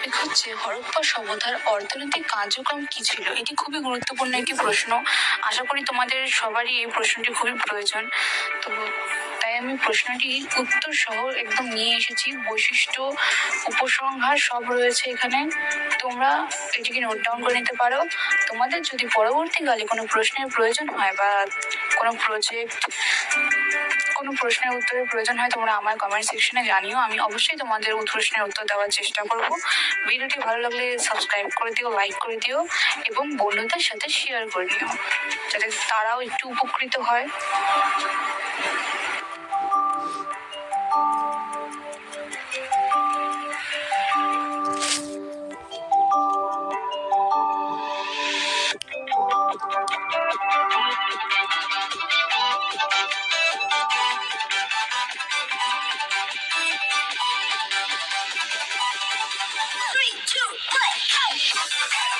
Topic হচ্ছে হরপ্পা সভ্যতার অর্থনৈতিক কার্যক্রম কি ছিল। এটি খুবই গুরুত্বপূর্ণ একটি প্রশ্ন। আশা করি তোমাদের সবারই এই প্রশ্নটি খুবই প্রয়োজন। তো তাই আমি প্রশ্নটির উত্তর সহ একদম নিয়ে এসেছি। বৈশিষ্ট্য, উপসংহার সব রয়েছে এখানে। তোমরা এটিকে নোট ডাউন করে নিতে পারো। তোমাদের যদি পরবর্তীকালে কোনো প্রশ্নের প্রয়োজন হয় বা কোনো প্রশ্নের উত্তরের প্রয়োজন হয়, তোমরা আমার কমেন্ট সেকশনে জানিও। আমি অবশ্যই তোমাদের প্রশ্নের উত্তর দেওয়ার চেষ্টা করব। ভিডিওটি ভালো লাগলে সাবস্ক্রাইব করে দিও, লাইক করে দিও এবং বন্ধুদের সাথে শেয়ার করে দিও, যাতে তারাও একটু উপকৃত হয়। Three, two, one, go!